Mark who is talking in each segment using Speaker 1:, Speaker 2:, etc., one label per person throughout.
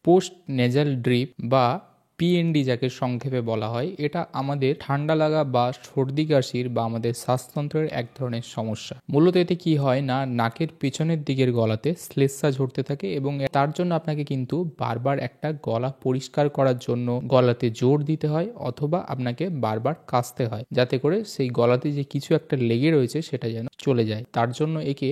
Speaker 1: Post nasal drip বা PND যাকে সংক্ষেপে বলা হয়, এটা আমাদের ঠান্ডা লাগা বা সর্দি কাশির বা আমাদের শ্বাসতন্ত্রের এক ধরনের সমস্যা। মূলত এতে কি হয় না, নাকের পেছনের দিকের গলাতে শ্লেষ্মা ঝরতে থাকে এবং তার জন্য আপনাকে কিন্তু বারবার একটা গলা পরিষ্কার করার জন্য গলাতে জোর দিতে হয় অথবা আপনাকে বারবার কাশতে হয়, যাতে করে সেই গলাতে যে কিছু একটা লেগে রয়েছে সেটা যেন চলে যায়। তার জন্য একে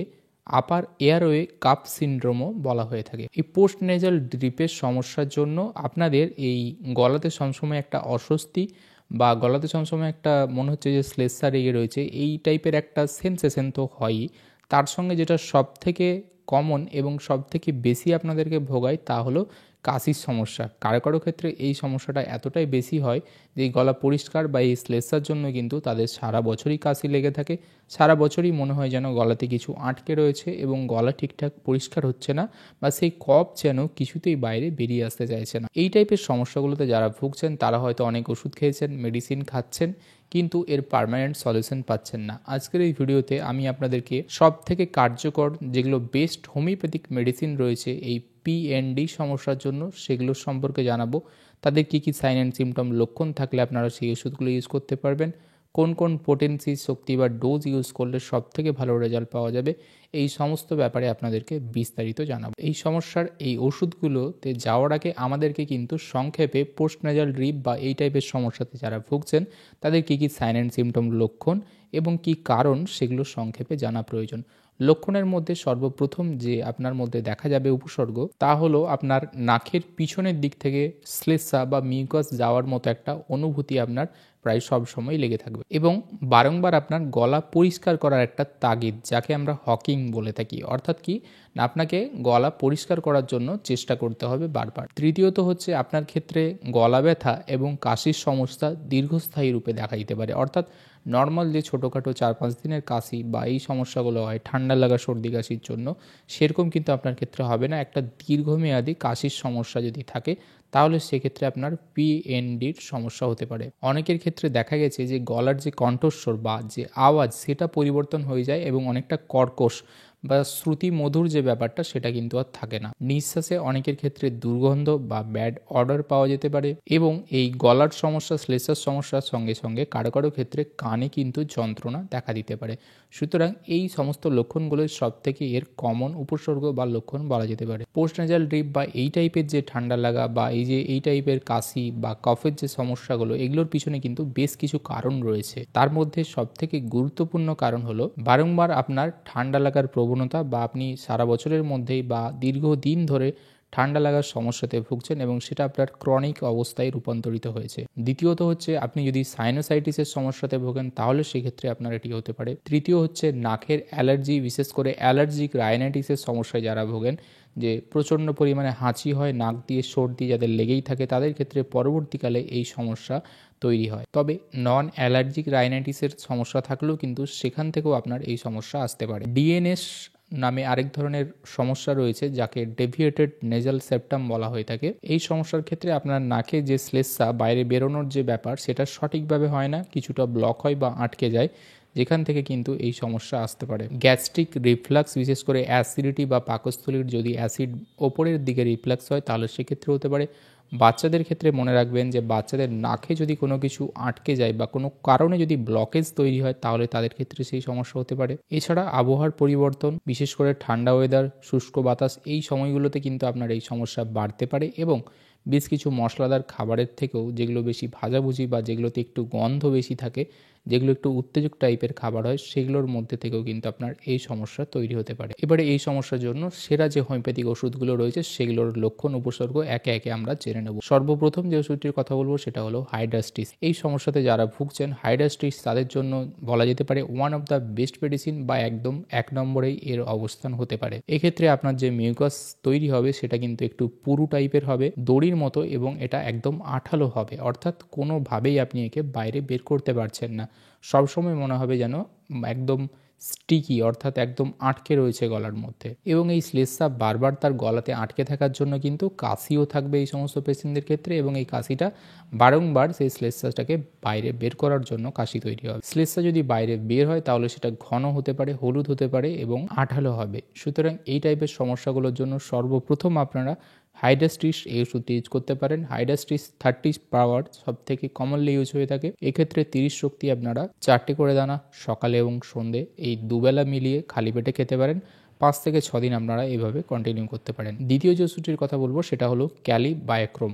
Speaker 1: আপার এয়ারওয়ে কাপ সিনড্রোমও বলা হয়ে থাকে। এই পোস্ট নেজাল ড্রিপের সমস্যার জন্য আপনাদের এই গলাতে সবসময় একটা অস্বস্তি বা গলাতে সবসময় একটা মনে হচ্ছে যে শ্লেষ্মা লেগে রয়েছে, এই টাইপের একটা সেন্সেশন তো হয়ই। তার সঙ্গে যেটা সব থেকে কমন এবং সব থেকে বেশি আপনাদেরকে ভোগায় তা হলো কাশির সমস্যা। কারো কারো ক্ষেত্রে এই সমস্যাটা এতটাই বেশি হয় যে এই গলা পরিষ্কার বা এই শ্লেষ্মার জন্য কিন্তু তাদের সারা বছরই কাশি লেগে থাকে। সারা বছরই মনে হয় যেন গলাতে কিছু আটকে রয়েছে এবং গলা ঠিকঠাক পরিষ্কার হচ্ছে না বা সেই কফ যেন কিছুতেই বাইরে বেরিয়ে আসতে চাইছে না। এই টাইপের সমস্যাগুলোতে যারা ভুগছেন তারা হয়তো অনেক ওষুধ খেয়েছেন, মেডিসিন খাচ্ছেন, কিন্তু এর পার্মানেন্ট সলিউশন পাচ্ছেন না। আজকের এই ভিডিওতে আমি আপনাদেরকে সব থেকে কার্যকর যেগুলো বেস্ট হোমিওপ্যাথিক মেডিসিন রয়েছে এই পিএনডি সমস্যার জন্য সেগুলো সম্পর্কে জানাবো। তাদের কী কী সাইন অ্যান্ড সিমটম লক্ষণ থাকলে আপনারা সেই ওষুধগুলো ইউজ করতে পারবেন, কোন কোন পোটেন্সি শক্তি বা ডোজ ইউজ করলে সব থেকে ভালো রেজাল্ট পাওয়া যাবে, এই সমস্ত ব্যাপারে আপনাদেরকে বিস্তারিত জানাবো। এই সমস্যার এই ওষুধগুলোতে যাওয়ার আগে আমাদেরকে কিন্তু সংক্ষেপে পোস্ট নেজাল ড্রিপ বা এই টাইপের সমস্যাতে যারা ভুগছেন তাদের কী কী সাইন অ্যান্ড সিমটম লক্ষণ এবং কী কারণ সেগুলো সংক্ষেপে জানা প্রয়োজন। লক্ষণের মধ্যে সর্বপ্রথম যে আপনার মধ্যে দেখা যাবে উপসর্গ, তা হলো আপনার নাকের পিছনের দিক থেকে শ্লেষ্মা বা মিউকাস যাওয়ার মতো একটা অনুভূতি আপনার প্রায় সব সময় লেগে থাকবে এবং বারংবার আপনার গলা পরিষ্কার করার একটা তাগিদ, যাকে আমরা হকিং বলে থাকি, অর্থাৎ কি না আপনাকে গলা পরিষ্কার করার জন্য চেষ্টা করতে হবে বারবার। তৃতীয়ত হচ্ছে আপনার ক্ষেত্রে গলা ব্যথা এবং কাশির সমস্যা দীর্ঘস্থায়ী রূপে দেখা দিতে পারে, অর্থাৎ নর্মাল যে ছোটোখাটো 4-5 দিনের কাশি বা এই সমস্যাগুলো হয় ঠান্ডা লাগা সর্দি কাশির জন্য, সেরকম কিন্তু আপনার ক্ষেত্রে হবে না। একটা দীর্ঘমেয়াদী কাশির সমস্যা যদি থাকে তাহলে সেক্ষেত্রে আপনার পিএনডির সমস্যা হতে পারে। অনেকের ক্ষেত্রে দেখা গেছে যে গলার যে কণ্ঠস্বর বা যে আওয়াজ সেটা পরিবর্তন হয়ে যায় এবং অনেকটা কর্কশ বা শ্রুতি মধুর যে ব্যাপারটা সেটা কিন্তু আর থাকে না। নিঃশ্বাসে অনেকের ক্ষেত্রে দুর্গন্ধ বা ব্যাড অর্ডার পাওয়া যেতে পারে এবং এই গলার সমস্যা, শ্লেষার সমস্যার সঙ্গে সঙ্গে কারো কারো ক্ষেত্রে কানে কিন্তু যন্ত্রণা দেখা দিতে পারে। সুতরাং এই সমস্ত লক্ষণগুলো সব থেকে এর কমন উপসর্গ বা লক্ষণ বলা যেতে পারে। পোস্ট নেজাল ড্রিপ বা এই টাইপের যে ঠান্ডা লাগা বা এই টাইপের কাশি বা কফের যে সমস্যাগুলো, এগুলোর পিছনে কিন্তু বেশ কিছু কারণ রয়েছে। তার মধ্যে সব থেকে গুরুত্বপূর্ণ কারণ হলো বারংবার আপনার ঠান্ডা লাগার প্রবণতা বা আপনি সারা বছরের মধ্যেই বা দীর্ঘদিন ধরে ঠান্ডা লাগার সমস্যাতে ভুগছেন এবং সেটা আপনার ক্রনিক অবস্থায় রূপান্তরিত হয়েছে। দ্বিতীয়ত হচ্ছে আপনি যদি সাইনোসাইটিসের সমস্যাতে ভোগেন তাহলে সেক্ষেত্রে আপনার এটি হতে পারে। তৃতীয় হচ্ছে নাকের অ্যালার্জি, বিশেষ করে অ্যালার্জিক রাইনাইটিসের সমস্যায় যারা ভোগেন, যে প্রচণ্ড পরিমাণে হাঁচি হয়, নাক দিয়ে সর্দি যাদের লেগেই থাকে, তাদের ক্ষেত্রে পরবর্তীকালে এই সমস্যা তৈরি হয়। তবে নন অ্যালার্জিক রাইনাইটিসের সমস্যা থাকলেও কিন্তু সেখান থেকেও আপনার এই সমস্যা আসতে পারে। ডিএনএস নামে আরেক ধরনের সমস্যা রয়েছে যাকে ডেভিয়েটেড নেজাল সেপ্টাম বলা হয়ে থাকে। এই সমস্যার ক্ষেত্রে আপনার নাকে যে শ্লেষ্মা বাইরে বেরোনোর যে ব্যাপার সেটা সঠিকভাবে হয় না, কিছুটা ব্লক হয় বা আটকে যায়, যেখান থেকে কিন্তু এই সমস্যা আসতে পারে। গ্যাস্ট্রিক রিফ্লাক্স, বিশেষ করে অ্যাসিডিটি বা পাকস্থলীর যদি অ্যাসিড ওপরের দিকে রিফ্লাক্স হয় তাহলে সেক্ষেত্রে হতে পারে। বাচ্চাদের ক্ষেত্রে মনে রাখবেন যে বাচ্চাদের নাকে যদি কোনো কিছু আটকে যায় বা কোনো কারণে যদি ব্লকেজ তৈরি হয় তাহলে তাদের ক্ষেত্রে সেই সমস্যা হতে পারে। এছাড়া আবহাওয়ার পরিবর্তন, বিশেষ করে ঠান্ডা ওয়েদার, শুষ্ক বাতাস, এই সময়গুলোতে কিন্তু আপনার এই সমস্যা বাড়তে পারে এবং বেশ কিছু মশলাদার খাবারের থেকেও, যেগুলো বেশি ভাজাভুজি বা যেগুলোতে একটু গন্ধ বেশি থাকে, যেগুলো একটু উত্তেজক টাইপের খাবার হয়, সেগুলোর মধ্যে থেকেও কিন্তু আপনার এই সমস্যা তৈরি হতে পারে। এবারে এই সমস্যার জন্য সেরা যে হোমিওপ্যাথিক ওষুধগুলো রয়েছে সেগুলোর লক্ষণ উপসর্গ একে একে আমরা জেনে নেব। সর্বপ্রথম যে ওষুধটির কথা বলবো সেটা হলো হাইড্রাস্টিস। এই সমস্যাতে যারা ভুগছেন, হাইড্রাস্টিস তাদের জন্য বলা যেতে পারে one of the best medicine বা একদম 1 নম্বরেই এর অবস্থান হতে পারে। এক্ষেত্রে আপনার যে মিউকাস তৈরি হবে সেটা কিন্তু একটু পুরু টাইপের হবে, দড়ির মতো, এবং এটা একদম আঠালো হবে, অর্থাৎ কোনোভাবেই আপনি একে বাইরে বের করতে পারছেন না। সবসময় মনে হবে যেন একদম স্টিকি, অর্থাৎ একদম আটকে রয়েছে গলার মধ্যে। এবং এই শ্লেষ্মা বারবার তার গলাতে আটকে থাকার জন্য কিন্তু কাশিও থাকবে এই সমস্ত পেশেন্টদের ক্ষেত্রে এবং এই কাশিটা বারংবার সেই শ্লেষ্মাটাকে বাইরে বের করার জন্য কাশি তৈরি হবে। শ্লেষ্মা যদি বাইরে বের হয় তাহলে সেটা ঘন হতে পারে, হলুদ হতে পারে এবং আঠালো হবে। সুতরাং এই টাইপের সমস্যাগুলোর জন্য সর্বপ্রথম আপনারা হাইড্রাস্ট্রিস এই ওষুধটি ইউজ করতে পারেন। হাইড্রাস্ট্রিস 30 পাওয়ার সব থেকে কমনলি ইউজ হয়ে থাকে। এক্ষেত্রে 30 শক্তি আপনারা 4টে করে দানা সকালে এবং সন্ধে এই দুবেলা মিলিয়ে খালি পেটে খেতে পারেন। 5 থেকে 6 দিন আপনারা এভাবে কন্টিনিউ করতে পারেন। দ্বিতীয় যে ওষুধটির কথা বলবো সেটা হলো ক্যালিবায়োক্রোম।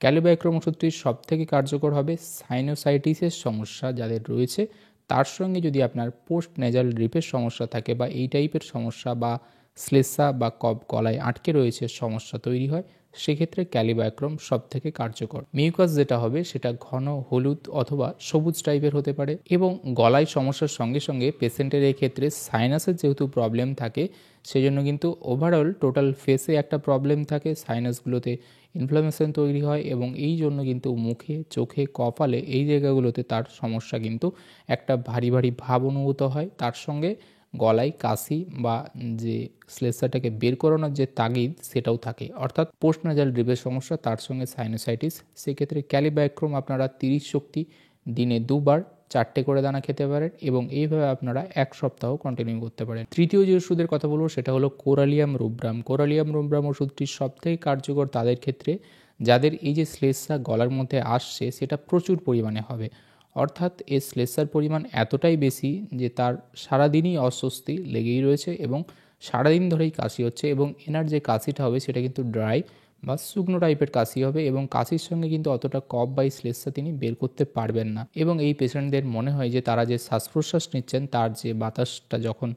Speaker 1: ক্যালিবায়োক্রোম ওষুধটি সব থেকে কার্যকর হবে সাইনোসাইটিসের সমস্যা যাদের রয়েছে, তার সঙ্গে যদি আপনার পোস্ট নেজাল ড্রিপের সমস্যা থাকে বা এই টাইপের সমস্যা বা শ্লেষ্মা বা কফ গলায় আটকে রয়েছে সমস্যা তৈরি হয়, সেক্ষেত্রে ক্যালিবায়োক্রোম সব থেকে কার্যকর। মিউকাস যেটা হবে সেটা ঘন হলুদ অথবা সবুজ টাইপের হতে পারে এবং গলায় সমস্যার সঙ্গে সঙ্গে পেশেন্টের এক্ষেত্রে সাইনাসের যেহেতু প্রবলেম থাকে সেজন্য কিন্তু ওভারঅল টোটাল ফেসে একটা প্রবলেম থাকে, সাইনাসগুলোতে ইনফ্লামেশন তৈরি হয় এবং এই জন্য কিন্তু মুখে চোখে কপালে এই জায়গাগুলোতে তার সমস্যা কিন্তু একটা ভারী ভারী ভাব অনুভূত হয়। তার সঙ্গে গলায় কাশি বা যে শ্লেষ্মাটাকে বের করানোর যে তাগিদ সেটাও থাকে, অর্থাৎ পোস্ট নাজাল ড্রিপের সমস্যা তার সঙ্গে সাইনোসাইটিস। সেক্ষেত্রে ক্যালিবায়োক্রোম আপনারা 30 শক্তি দিনে 2 বার 4টে করে দানা খেতে পারেন এবং এইভাবে আপনারা 1 সপ্তাহ কন্টিনিউ করতে পারেন। তৃতীয় যে ওষুধের কথা বলবো সেটা হলো কোরালিয়াম রুব্রাম। কোরালিয়াম রুব্রাম ওষুধটি সবথেকে কার্যকর তাদের ক্ষেত্রে যাদের এই যে শ্লেষ্মা গলার মধ্যে আসছে সেটা প্রচুর পরিমাণে হবে, অর্থাৎ এই শ্লেষ্মার পরিমাণ এতটাই বেশি যে তার সারাদিনই অস্বস্তি লেগেই রয়েছে এবং সারাদিন ধরেই কাশি হচ্ছে এবং এনার যে কাশিটা হবে সেটা কিন্তু ড্রাই বা শুকনো টাইপের কাশি হবে এবং কাশির সঙ্গে কিন্তু অতটা কফ বা শ্লেষ্মা তিনি বের করতে পারবেন না এবং এই পেশেন্টদের মনে হয় যে তারা যে শ্বাস প্রশ্বাস নিচ্ছেন তার যে বাতাসটা যখন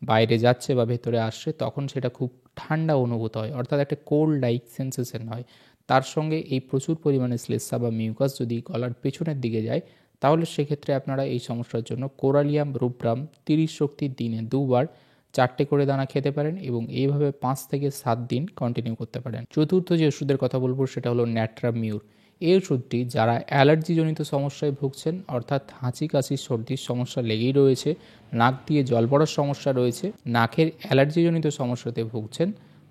Speaker 1: বাইরে যাচ্ছে বা ভেতরে আসছে তখন সেটা খুব ঠান্ডা অনুভূত হয়, অর্থাৎ একটা কোল্ড লাইক সেন্সেশন হয়। তার সঙ্গে এই প্রচুর পরিমাণে শ্লেষ্মা বা মিউকাস যদি গলার পেছনের দিকে যায় তাহলে সেক্ষেত্রে আপনারা এই সমস্যার জন্য কোরালিয়াম রুব্রাম 30 শক্তি দিনে 2 বার 4টে করে দানা খেতে পারেন এবং এইভাবে 5 থেকে 7 দিন কন্টিনিউ করতে পারেন। চতুর্থ যে ওষুধের কথা বলবো সেটা হলো ন্যাট্রামিউর। এই ওষুধটি যারা অ্যালার্জিজনিত সমস্যায় ভুগছেন, অর্থাৎ হাঁচি কাশি সর্দির সমস্যা লেগেই রয়েছে, নাক দিয়ে জল পড়ার সমস্যা রয়েছে, নাকের অ্যালার্জিজনিত সমস্যাতে ভুগছেন,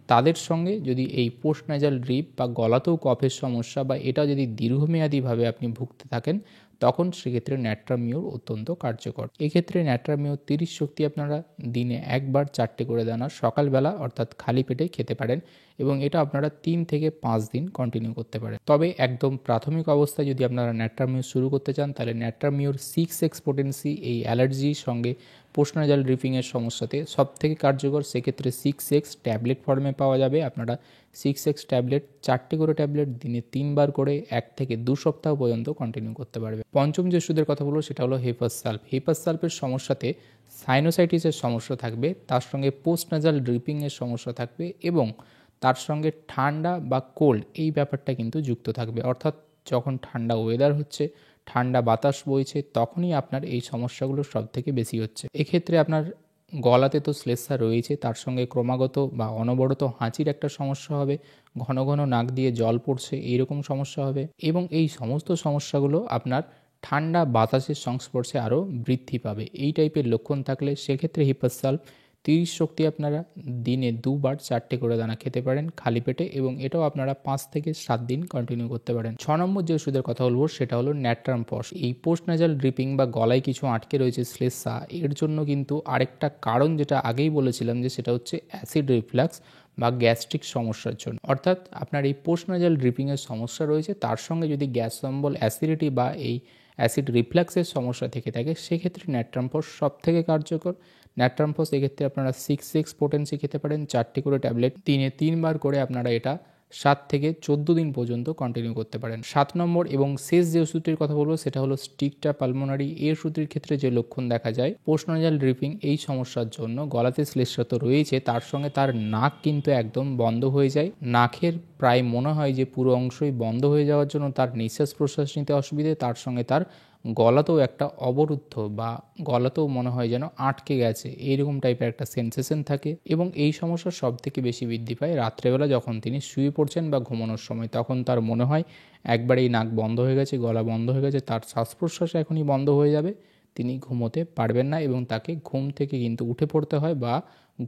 Speaker 1: তাদের সঙ্গে যদি এই পোস্ট নাজাল ড্রিপ বা গলাতেও কফের সমস্যা বা এটা যদি দীর্ঘমেয়াদীভাবে আপনি ভুগতে থাকেন তখন সেক্ষেত্রে ন্যাট্রামিউর অত্যন্ত কার্যকর। এক্ষেত্রে ন্যাট্রামিউর 30 শক্তি আপনারা দিনে 1 বার 4টে করে দানা সকালবেলা অর্থাৎ খালি পেটে খেতে পারেন এবং এটা আপনারা 3 থেকে 5 দিন কন্টিনিউ করতে পারেন। তবে একদম প্রাথমিক অবস্থায় যদি আপনারা ন্যাট্রামিউর শুরু করতে চান তাহলে ন্যাট্রামিউর 6x পোটেন্সি এই অ্যালার্জির সঙ্গে পোস্ট নাজাল ড্রিপিংয়ের সমস্যাতে সব থেকে কার্যকর। সেক্ষেত্রে 6x ট্যাবলেট ফর্মে পাওয়া যাবে, আপনারা 6x ট্যাবলেট 4টে করে ট্যাবলেট দিনে 3 বার করে 1 থেকে 2 সপ্তাহ পর্যন্ত কন্টিনিউ করতে পারবে। পঞ্চম যে ওষুধের কথা বলবো সেটা হলো হেপাস সালফ। হেপাস সালফের সমস্যাতে সাইনোসাইটিসের সমস্যা থাকবে, তার সঙ্গে পোস্ট নাজাল ড্রিপিংয়ের সমস্যা থাকবে এবং তার সঙ্গে ঠান্ডা বা কোল্ড এই ব্যাপারটা কিন্তু যুক্ত থাকবে, অর্থাৎ যখন ঠান্ডা ওয়েদার হচ্ছে, ঠান্ডা বাতাস বইছে তখনই আপনার এই সমস্যাগুলো সব থেকে বেশি হচ্ছে। এক্ষেত্রে আপনার গলাতে তো শ্লেষ্মা রয়েছে, তার সঙ্গে ক্রমাগত বা অনবরত হাঁচির একটা সমস্যা হবে, ঘন ঘন নাক দিয়ে জল পড়ছে এইরকম সমস্যা হবে এবং এই সমস্ত সমস্যাগুলো আপনার ঠান্ডা বাতাসের সংস্পর্শে আরও বৃদ্ধি পাবে। এই টাইপের লক্ষণ থাকলে সেক্ষেত্রে হেপাস সালফ 30 শক্তি আপনারা দিনে 2 বার 4টে করে দানা খেতে পারেন খালি পেটে এবং এটাও আপনারা 5 থেকে 7 দিন কন্টিনিউ করতে পারেন। 6 নম্বর যে ওষুধের কথা বলবো সেটা হলো ন্যাট্রামপস। এই পোস্ট নাজাল ড্রিপিং বা গলায় কিছু আটকে রয়েছে শ্লেষ্মা, এর জন্য কিন্তু আরেকটা কারণ যেটা আগেই বলেছিলাম যে সেটা হচ্ছে অ্যাসিড রিফ্লাক্স বা গ্যাস্ট্রিক সমস্যার জন্য, অর্থাৎ আপনার এই পোস্ট নাজাল ড্রিপিংয়ের সমস্যা রয়েছে তার সঙ্গে যদি গ্যাস অম্বল অ্যাসিডিটি বা এই অ্যাসিড রিফ্লাক্সের সমস্যা থেকে থাকে সেক্ষেত্রে ন্যাট্রামপস সব থেকে কার্যকর। ন্যাট্রামপস এক্ষেত্রে আপনারা 6x পোটেন্সি খেতে পারেন 4টে করে ট্যাবলেট দিনে 3 বার করে আপনারা এটা 7 থেকে 14 দিন পর্যন্ত কন্টিনিউ করতে পারেন। 7 নম্বর এবং শেষ যে ওষুধটির কথা বলবো সেটা হলো স্টিকটা পালমোনারি। এই ওষুধটির ক্ষেত্রে যে লক্ষণ দেখা যায় পোস্ট নাজাল ড্রিপিং এই সমস্যার জন্য গলাতে শ্লেষ্মা তো রয়েছে, তার সঙ্গে তার নাক কিন্তু একদম বন্ধ হয়ে যায়, নাকের প্রায় মনে হয় যে পুরো অংশই বন্ধ হয়ে যাওয়ার জন্য তার নিঃশ্বাস প্রশ্বাস নিতে অসুবিধে, তার সঙ্গে তার গলাতেও একটা অবরুদ্ধ বা গলাতেও মনে হয় যেন আটকে গেছে এইরকম টাইপের একটা সেন্সেশন থাকে এবং এই সমস্যা সব থেকে বেশি বৃদ্ধি পায় রাত্রেবেলা যখন তিনি শুয়ে পড়ছেন বা ঘুমানোর সময়, তখন তার মনে হয় একবারেই নাক বন্ধ হয়ে গেছে, গলা বন্ধ হয়ে গেছে, তার শ্বাস প্রশ্বাস এখনই বন্ধ হয়ে যাবে, তিনি ঘুমোতে পারবেন না এবং তাকে ঘুম থেকে কিন্তু উঠে পড়তে হয় বা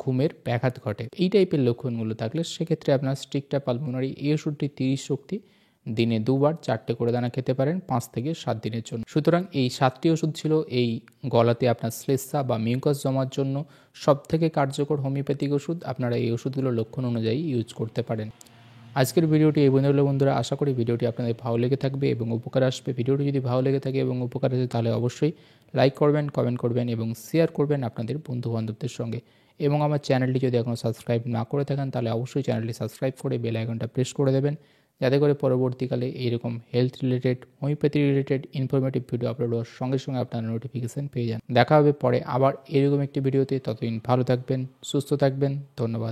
Speaker 1: ঘুমের ব্যাঘাত ঘটে। এই টাইপের লক্ষণগুলো থাকলে সেক্ষেত্রে আপনার স্টিকটা পালমোনারি এই ওষুধটি 30 শক্তি দিনে 2 বার 4টে করে দানা খেতে পারেন 5 থেকে 7 দিনের জন্য। সুতরাং এই 7টি ওষুধ ছিল এই গলাতে আপনার শ্লেষ্মা বা মিউকাস জমার জন্য সব থেকে কার্যকর হোমিওপ্যাথিক ওষুধ। আপনারা এই ওষুধগুলো লক্ষণ অনুযায়ী ইউজ করতে পারেন। আজকের ভিডিওটি এই পর্যন্ত হলো বন্ধুরা। আশা করি ভিডিওটি আপনাদের ভালো লেগে থাকবে এবং উপকার আসবে। ভিডিওটি যদি ভালো লেগে থাকে এবং উপকার আসে তাহলে অবশ্যই লাইক করবেন, কমেন্ট করবেন এবং শেয়ার করবেন আপনাদের বন্ধুবান্ধবদের সঙ্গে। এবং আমার চ্যানেলটি যদি এখনও সাবস্ক্রাইব না করে থাকেন তাহলে অবশ্যই চ্যানেলটি সাবস্ক্রাইব করে বেল আইকনটা প্রেস করে দেবেন, যাতে করে পরবর্তীকালে এইরকম health related, homeopathy related informative video upload হওয়ার সঙ্গে সঙ্গে আপনারা নোটিফিকেশান পেয়ে যান। দেখা হবে পরে আবার এরকম একটি ভিডিওতে। ততদিন ভালো থাকবেন, সুস্থ থাকবেন। ধন্যবাদ।